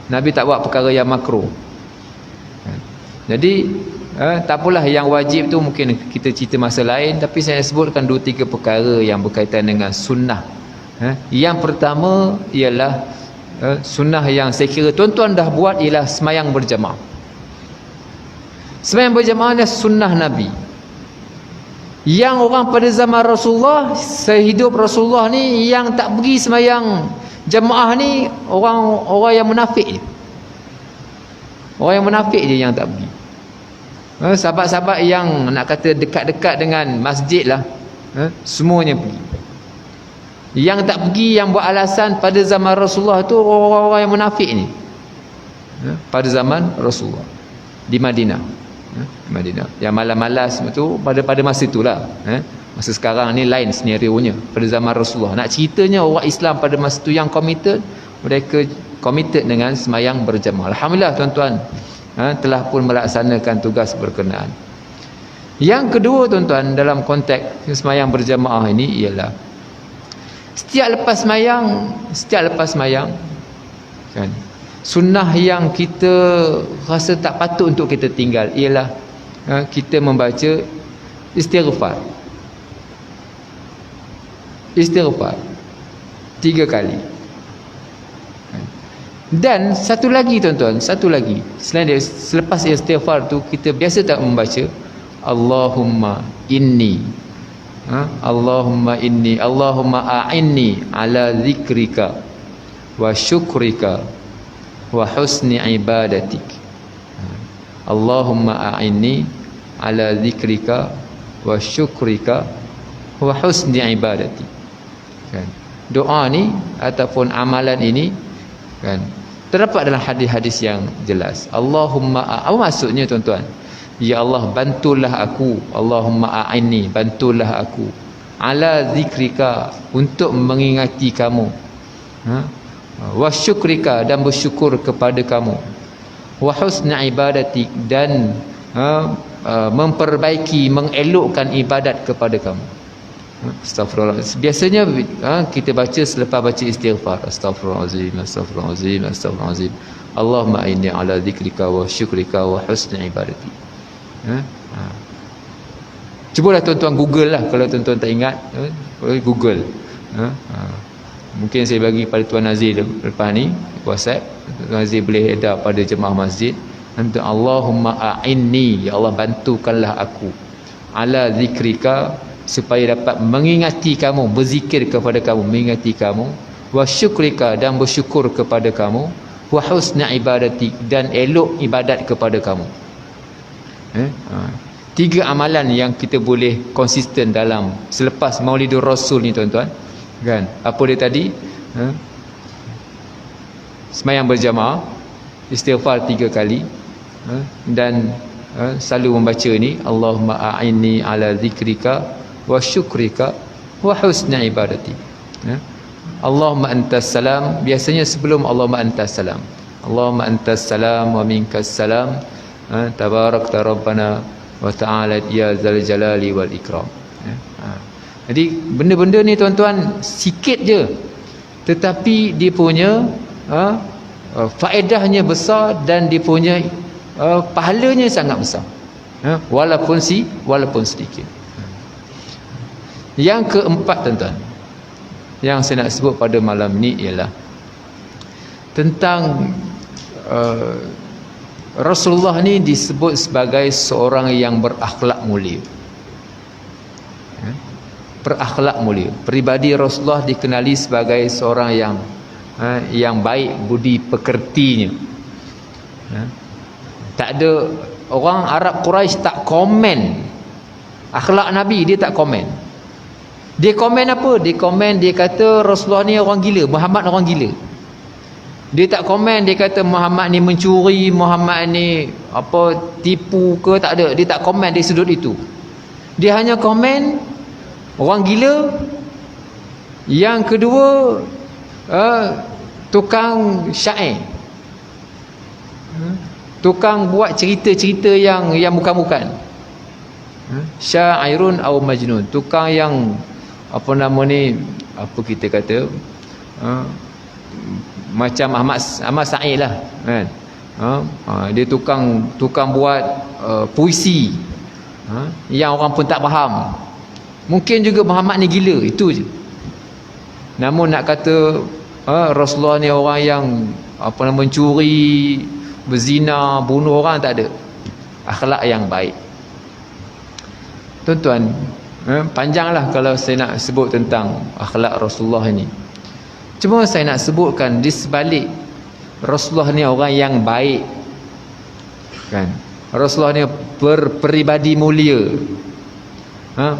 Nabi tak buat perkara yang makruh. Jadi tak apalah, yang wajib tu mungkin kita cerita masa lain, tapi saya sebutkan 2-3 perkara yang berkaitan dengan sunnah. Yang pertama ialah sunnah yang saya kira tuan-tuan dah buat, ialah semayang berjamaah. Semayang berjamaah adalah sunnah Nabi. Yang orang pada zaman Rasulullah, sehidup Rasulullah ni, yang tak pergi semayang jamaah ni orang yang munafik je. Orang yang munafik je yang tak pergi. Sahabat-sahabat yang nak kata dekat-dekat dengan masjid lah, semuanya pergi. Yang tak pergi, yang buat alasan pada zaman Rasulullah tu orang-orang yang munafik ni, pada zaman Rasulullah di Madinah, Madinah yang malas-malas tu pada masa itulah. Masa sekarang ni lain senarionya. Pada zaman Rasulullah, nak ceritanya orang Islam pada masa tu yang committed, mereka committed dengan semayang berjamaah. Alhamdulillah tuan-tuan, telah pun melaksanakan tugas berkenaan. Yang kedua tuan-tuan, dalam konteks semayang berjamaah ini ialah setiap lepas semayang, kan, sunnah yang kita rasa tak patut untuk kita tinggal ialah kita membaca istighfar 3 kali. Dan satu lagi tuan-tuan, selain dia, selepas istighfar tu, kita biasa tak membaca Allahumma inni, Allahumma a'inni ala zikrika wa syukrika wa husni ibadatik. Allahumma a'inni ala zikrika wa syukrika wa husni ibadatik, kan? Doa ni ataupun amalan ini, kan, terdapat dalam hadis-hadis yang jelas. Allahumma, apa maksudnya tuan-tuan? Ya Allah, bantulah aku. Allahumma a'inni, bantulah aku. Ala zikrika, untuk mengingati kamu. Wa syukrika, dan bersyukur kepada kamu. Wa husna ibadatik, dan memperbaiki, mengelokkan ibadat kepada kamu. Astagfirullah. Biasanya kita baca selepas baca istighfar. Astaghfirullahalazim, astaghfirullahalazim, astaghfirullahalazim. Allahumma a'inni ala zikrika wa syukrika wa husni ibadatik. Cubalah tuan-tuan Google lah, kalau tuan-tuan tak ingat, Google. Mungkin saya bagi pada Tuan Nazir lepas ni WhatsApp, Tuan Nazir boleh edar pada jemaah masjid. Allahumma a'inni, ya Allah bantukanlah aku, ala zikrika, supaya dapat mengingati kamu, berzikir kepada kamu, mengingati kamu, wa syukrika, dan bersyukur kepada kamu, wa husna ibadatik, dan elok ibadat kepada kamu. 3 amalan yang kita boleh konsisten dalam selepas Maulidur Rasul ni tuan-tuan, kan? Apa dia tadi? Semayang berjamaah, istighfar 3 kali, dan selalu membaca ni Allahumma a'inni ala zikrika wa syukrika wa husna ibadati. Allahumma antas salam, biasanya sebelum Allahumma antas salam, Allahumma antas salam wa minkas salam, tabarakta rabbana wa ta'ala ya zal jalali wal ikram. Jadi benda-benda ni tuan-tuan sikit je, tetapi dia punya faedahnya besar, dan dia punya pahalanya sangat besar, walaupun sedikit. Yang keempat tuan-tuan, yang saya nak sebut pada malam ni ialah tentang Rasulullah ni disebut sebagai seorang yang berakhlak mulia. berakhlak mulia. Peribadi Rasulullah dikenali sebagai seorang yang baik budi pekertinya. Tak ada orang Arab Quraisy tak komen akhlak Nabi, dia tak komen. Dia komen apa? Dia komen, dia kata Rasulullah ni orang gila, Muhammad orang gila. Dia tak komen dia kata Muhammad ni mencuri, Muhammad ni tipu ke, tak ada. Dia tak komen dari sudut itu. Dia hanya komen orang gila. Yang kedua, tukang syair, tukang buat cerita-cerita yang bukan-bukan. Syairun atau majnun, tukang yang kita kata macam Ahmad Sa'id lah kan. Dia tukang buat puisi yang orang pun tak faham. Mungkin juga Muhammad ni gila, itu je. Namun nak kata Rasulullah ni orang yang mencuri, berzina, bunuh orang, tak ada. Akhlak yang baik. Tuan-tuan, panjanglah kalau saya nak sebut tentang akhlak Rasulullah ini. Cuma saya nak sebutkan di sebalik Rasulullah ni orang yang baik kan. Rasulullah ni berperibadi mulia.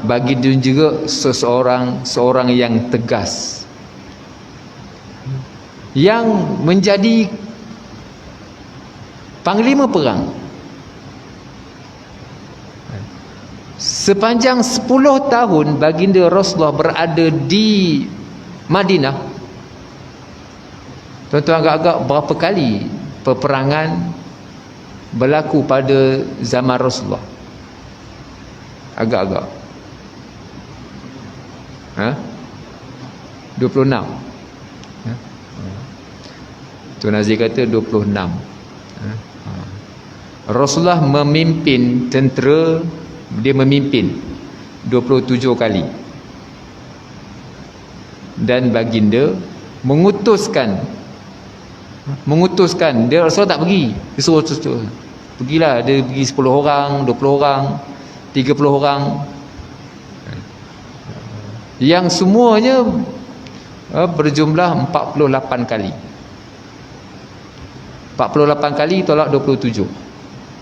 Bagi dia juga seorang yang tegas, yang menjadi panglima perang. Sepanjang 10 tahun baginda Rasulullah berada di Madinah, tuan-tuan, agak-agak berapa kali peperangan berlaku pada zaman Rasulullah? Agak-agak 26. Tuan Aziz kata 26. Rasulullah memimpin tentera, dia memimpin 27 kali. Dan baginda mengutuskan dia, Rasulullah tak pergi, dia suruh pergilah. Dia pergi 10 orang, 20 orang, 30 orang, yang semuanya berjumlah 48 kali. 48 kali tolak 27.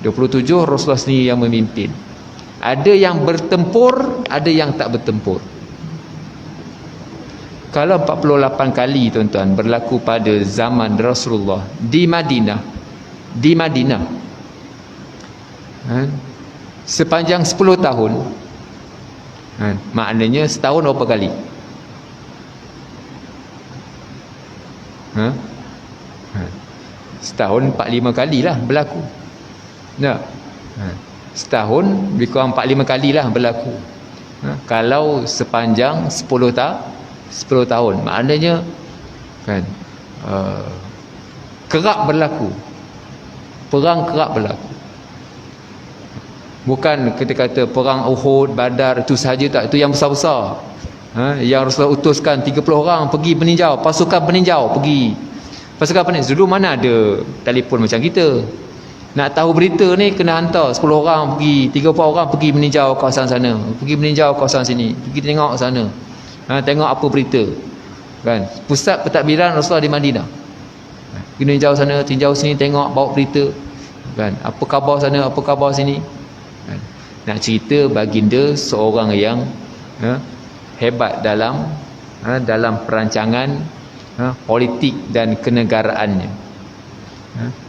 27 Rasulullah sendiri yang memimpin. Ada yang bertempur, ada yang tak bertempur. Kalau 48 kali, tuan-tuan, berlaku pada zaman Rasulullah di Madinah, sepanjang 10 tahun, maknanya setahun berapa kali? Setahun 45 kali lah berlaku. Setahun lebih kurang 45 kali lah berlaku. Kalau sepanjang 10 tahun, maknanya kan, kerap berlaku, perang kerap berlaku. Bukan kita kata perang Uhud, Badar itu sahaja, tak. Itu yang besar-besar. Yang Rasulullah utuskan 30 orang pergi peninjau, pasukan peninjau pergi. Pasukan peninjau dulu mana ada telefon macam kita. Nak tahu berita ni kena hantar 10 orang pergi, 30 orang pergi meninjau kawasan sana, pergi meninjau kawasan sini, pergi tengok sana. Tengok apa berita kan. Pusat pentadbiran Rasulullah di Madinah, tinjau sana, tinjau sini, tengok, bawa berita kan, apa khabar sana, apa khabar sini kan. Nak cerita baginda seorang yang hebat dalam perancangan politik dan kenegaraannya.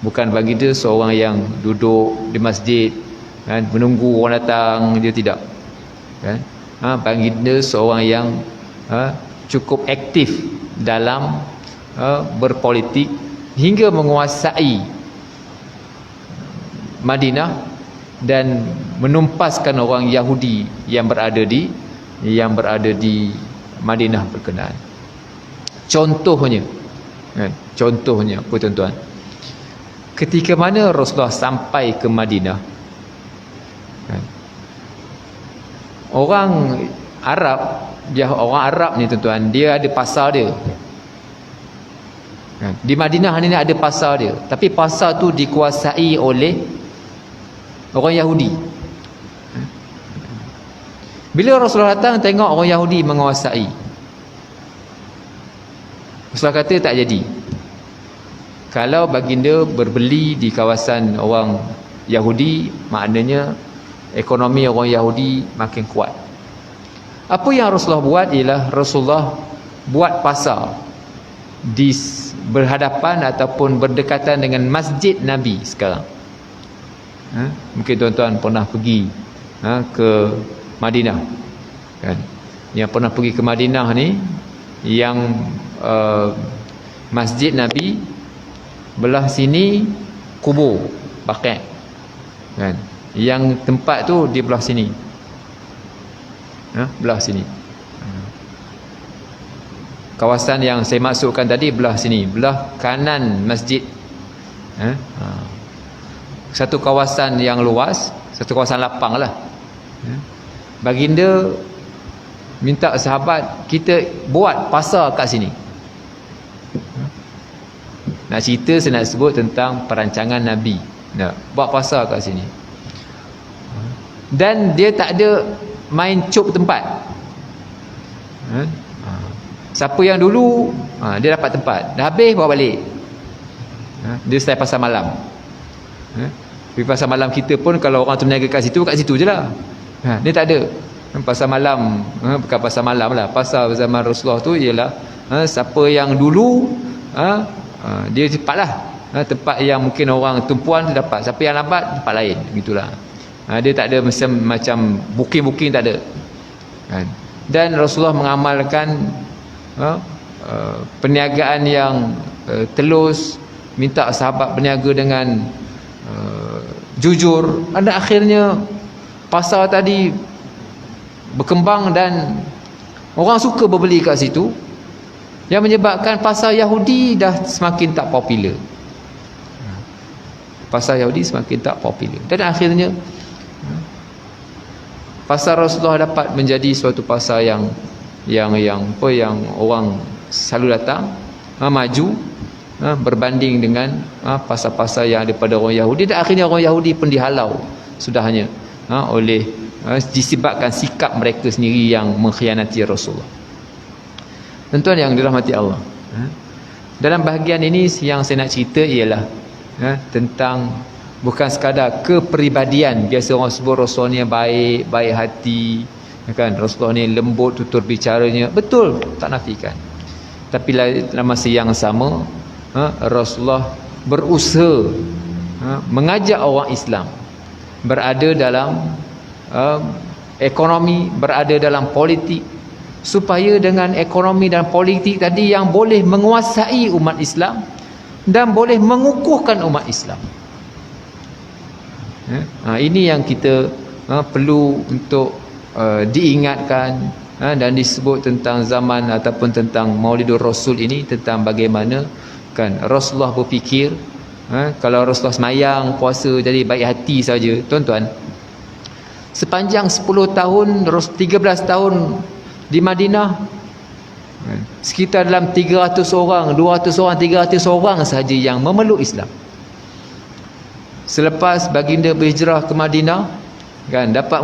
Bukan baginda seorang yang duduk di masjid kan, menunggu orang datang, dia tidak kan. Baginda seorang yang cukup aktif dalam berpolitik hingga menguasai Madinah dan menumpaskan orang Yahudi yang berada di Madinah berkenaan. Contohnya apa, tuan-tuan? Ketika mana Rasulullah sampai ke Madinah, orang Arab ni, tuan-tuan, dia ada pasar dia. Di Madinah ni ada pasar dia, tapi pasar tu dikuasai oleh orang Yahudi. Bila Rasulullah datang tengok orang Yahudi menguasai, Rasulullah kata tak jadi. Kalau baginda berbeli di kawasan orang Yahudi, maknanya ekonomi orang Yahudi makin kuat. Apa yang Rasulullah buat ialah Rasulullah buat pasar di berhadapan ataupun berdekatan dengan Masjid Nabi sekarang. Mungkin tuan-tuan pernah pergi ke Madinah, kan? Yang pernah pergi ke Madinah ni, yang Masjid Nabi belah sini kubur Baqi', kan? Yang tempat tu di belah sini, belah sini. Kawasan yang saya maksudkan tadi belah sini, belah kanan masjid. Satu kawasan yang luas, satu kawasan lapang lah. Baginda minta sahabat kita buat pasar kat sini. Nak cerita, saya nak sebut tentang perancangan Nabi, nak buat pasar kat sini. Dan dia tak ada main cop tempat. Siapa yang dulu dia dapat tempat, dah habis bawa balik. Dia style pasar malam. Di pasar malam kita pun kalau orang tu berniaga kat situ je lah. Dia tak ada pasar malam, bukan pasar malam lah. Pasar zaman Rasulullah tu ialah siapa yang dulu dia cepat lah. Tempat yang mungkin orang tumpuan tu dapat, siapa yang lambat tempat lain, gitulah. Dia tak ada macam booking tak ada, kan? Dan Rasulullah mengamalkan perniagaan yang telus, minta sahabat berniaga dengan jujur. Dan akhirnya pasar tadi berkembang dan orang suka berbeli kat situ, yang menyebabkan pasar Yahudi dah semakin tak popular. Pasar Yahudi semakin tak popular, dan akhirnya pasar Rasulullah dapat menjadi suatu pasar yang orang selalu datang, maju, berbanding dengan pasar-pasar yang daripada orang Yahudi. Dan akhirnya orang Yahudi pun dihalau sudahnya oleh disebabkan sikap mereka sendiri yang mengkhianati Rasulullah. Tuan-tuan yang dirahmati Allah, dalam bahagian ini yang saya nak cerita ialah tentang bukan sekadar kepribadian. Biasa orang sebut Rasulullah ni baik hati, kan? Rasulullah ni lembut tutur bicaranya, betul, tak nafikan. Tapi dalam masa yang sama, Rasulullah berusaha mengajak orang Islam berada dalam ekonomi, berada dalam politik, supaya dengan ekonomi dan politik tadi yang boleh menguasai umat Islam dan boleh mengukuhkan umat Islam. Ini yang kita perlu untuk diingatkan, dan disebut tentang zaman ataupun tentang Maulidur Rasul ini, tentang bagaimana, kan, Rasulullah berfikir, kalau Rasulullah semayang, puasa, jadi baik hati saja. Tuan-tuan, sepanjang 10 tahun, 13 tahun di Madinah, sekitar dalam 300 orang, 200 orang, 300 orang sahaja yang memeluk Islam. Selepas baginda berhijrah ke Madinah, kan, dapat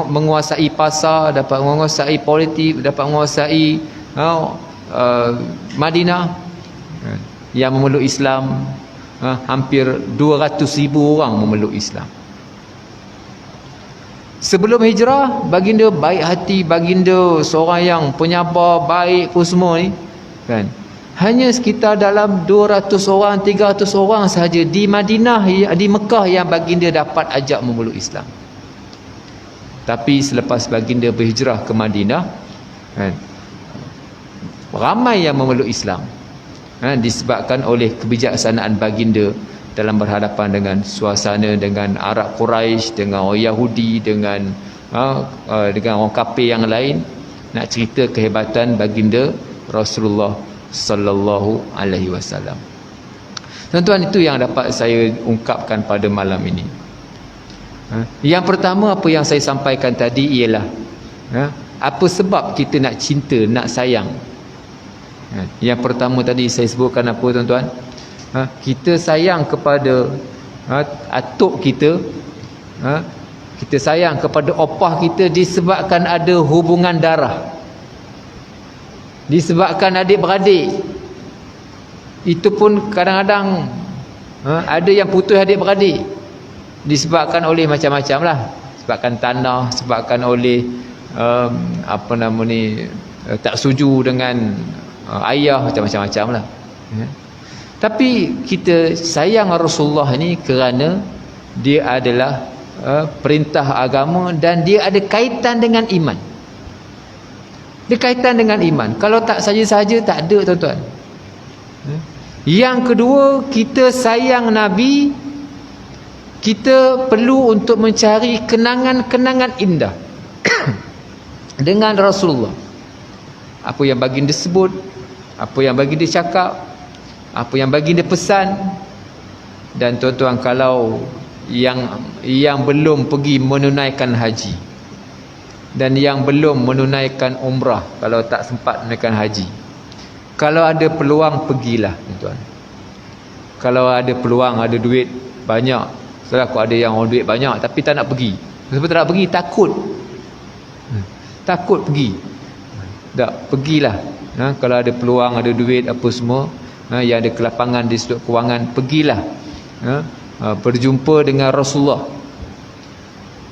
menguasai pasar, dapat menguasai politik, dapat menguasai Madinah, kan, yang memeluk Islam, hampir 200,000 orang memeluk Islam. Sebelum hijrah, baginda baik hati, baginda seorang yang penyabar, baik pun semua ni, kan. Hanya sekitar dalam 200 orang, 300 orang sahaja di Madinah, di Mekah, yang baginda dapat ajak memeluk Islam. Tapi selepas baginda berhijrah ke Madinah, kan, ramai yang memeluk Islam, disebabkan oleh kebijaksanaan baginda dalam berhadapan dengan suasana, dengan Arab Quraisy, dengan orang Yahudi, dengan orang kafir yang lain. Nak cerita kehebatan baginda Rasulullah sallallahu alaihi wasallam. Tuan-tuan, itu yang dapat saya ungkapkan pada malam ini. Yang pertama, apa yang saya sampaikan tadi ialah apa sebab kita nak cinta, nak sayang. Yang pertama tadi saya sebutkan apa, tuan-tuan? Kita sayang kepada atuk kita, Kita sayang kepada opah kita disebabkan ada hubungan darah, disebabkan adik-beradik. Itu pun kadang-kadang ada yang putus adik-beradik disebabkan oleh macam-macam lah. Sebabkan tanah, sebabkan oleh tak setuju dengan ayah, macam-macam lah. Tapi kita sayang Rasulullah ni kerana dia adalah perintah agama dan dia ada kaitan dengan iman. Dia kaitan dengan iman. Kalau tak saja-saja tak ada, tuan-tuan. Yang kedua, kita sayang Nabi, kita perlu untuk mencari kenangan-kenangan indah dengan Rasulullah. Apa yang baginda sebut, apa yang baginda cakap, apa yang baginda pesan. Dan tuan-tuan, kalau yang belum pergi menunaikan haji dan yang belum menunaikan umrah, kalau tak sempat menunaikan haji, kalau ada peluang pergilah, tuan-tuan. Kalau ada peluang, ada duit banyak. Sebab aku ada yang duit banyak tapi tak nak pergi. Sebab tak nak pergi, takut pergi. Tak, pergilah. Kalau ada peluang, ada duit apa semua, yang ada kelapangan di sudut kewangan, pergilah. Berjumpa dengan Rasulullah.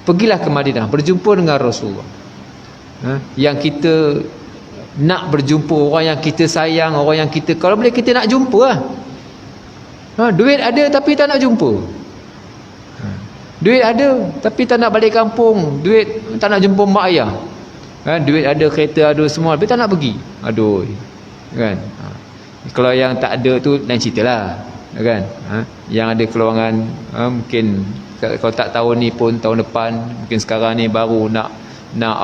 Pergilah ke Madinah, berjumpa dengan Rasulullah. Yang kita nak berjumpa orang yang kita sayang, orang yang kita, kalau boleh kita nak jumpa lah. Duit ada tapi tak nak jumpa. Duit ada tapi tak nak balik kampung. Duit tak nak jumpa mak ayah. Duit ada, kereta ada semua, tapi tak nak pergi. Aduh, kan? Kalau yang tak ada tu lain cerita lah, kan? Yang ada keluangan, mungkin kalau tak tahun ni pun tahun depan, mungkin sekarang ni baru nak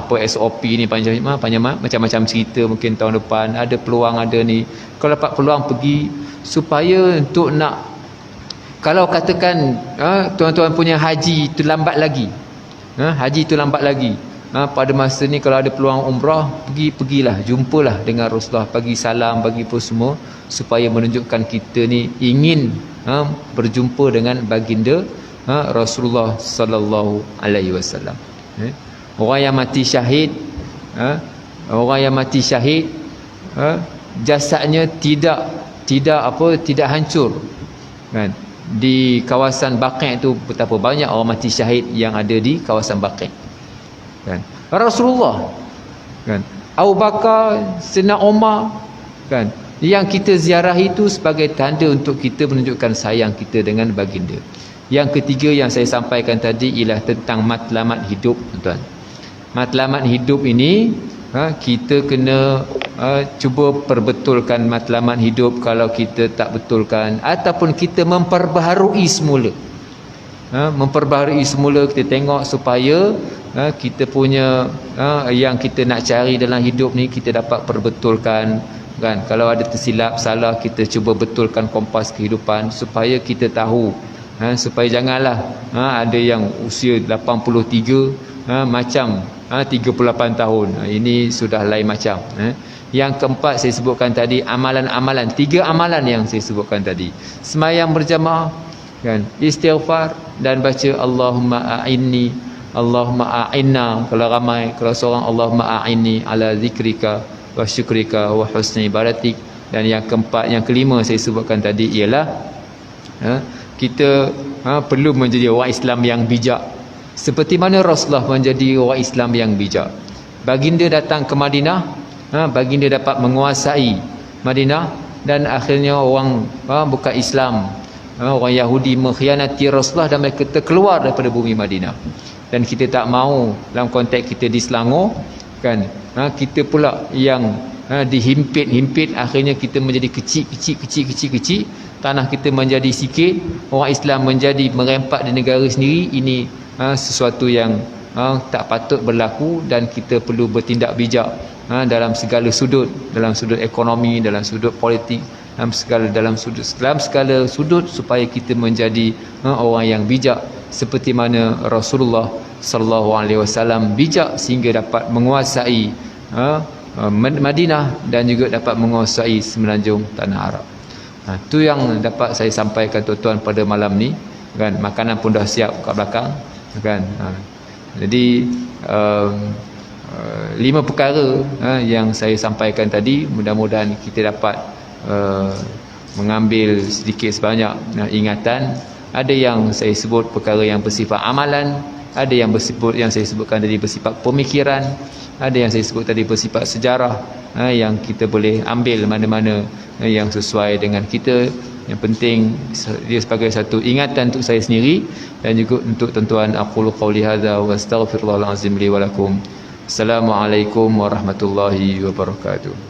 apa SOP ni panjang macam-macam cerita. Mungkin tahun depan ada peluang, ada ni. Kalau dapat peluang pergi, supaya untuk nak, kalau katakan tuan-tuan punya haji tu lambat lagi, haji tu lambat lagi, pada masa ni kalau ada peluang umrah, pergilah, jumpalah dengan Rasulullah, bagi salam, bagi apa semua, supaya menunjukkan kita ni ingin berjumpa dengan baginda Rasulullah sallallahu alaihi wasallam. Orang yang mati syahid, jasadnya tidak hancur, kan? Di kawasan Baqi' itu betapa banyak orang mati syahid yang ada di kawasan Baqi', kan? Rasulullah, kan? Abu Bakar, Sayyidina Umar, kan? Yang kita ziarah itu sebagai tanda untuk kita menunjukkan sayang kita dengan baginda. Yang ketiga yang saya sampaikan tadi ialah tentang matlamat hidup, tuan-tuan. Matlamat hidup ini, kita kena cuba perbetulkan matlamat hidup. Kalau kita tak betulkan, ataupun kita memperbaharui semula, kita tengok supaya kita punya yang kita nak cari dalam hidup ni kita dapat perbetulkan, kan? Kalau ada tersilap salah, kita cuba betulkan kompas kehidupan supaya kita tahu, supaya janganlah ada yang usia 83 macam 38 tahun. Ini sudah lain macam. Yang keempat saya sebutkan tadi, amalan-amalan, 3 amalan yang saya sebutkan tadi. Sembahyang berjamaah, kan? Istighfar dan baca Allahumma a'inni, Allahumma a'inna. Kalau ramai, kalau seorang, Allahumma a'inni ala zikrika wa syukrika wa husni ibadatik. Dan yang keempat, yang kelima saya sebutkan tadi ialah kita perlu menjadi orang Islam yang bijak, seperti mana Rasulullah menjadi orang Islam yang bijak. Baginda datang ke Madinah, baginda dapat menguasai Madinah, dan akhirnya orang bukan Islam, orang Yahudi mengkhianati Rasulullah dan mereka terkeluar daripada bumi Madinah. Dan kita tak mahu dalam konteks kita di Selangor, kan? Kita pula yang dihimpit, akhirnya kita menjadi kecil, tanah kita menjadi sikit, orang Islam menjadi merempak di negara sendiri. Ini sesuatu yang tak patut berlaku, dan kita perlu bertindak bijak dalam segala sudut, dalam sudut ekonomi, dalam sudut politik, dalam segala sudut, supaya kita menjadi orang yang bijak seperti mana Rasulullah sallallahu alaihi wasallam bijak sehingga dapat menguasai Madinah dan juga dapat menguasai semenanjung tanah Arab. Itu yang dapat saya sampaikan tuan-tuan pada malam ni, kan? Makanan pun dah siap kat belakang, kan? Jadi 5 perkara yang saya sampaikan tadi, mudah-mudahan kita dapat mengambil sedikit sebanyak ingatan. Ada yang saya sebut perkara yang bersifat amalan, ada yang saya sebutkan tadi bersifat pemikiran, ada yang saya sebut tadi bersifat sejarah, yang kita boleh ambil mana-mana yang sesuai dengan kita. Yang penting dia sebagai satu ingatan untuk saya sendiri dan juga untuk tuan-tuan. Aqulu qawli hadza wa astaghfirullahal azim li wa lakum. Assalamualaikum warahmatullahi wabarakatuh.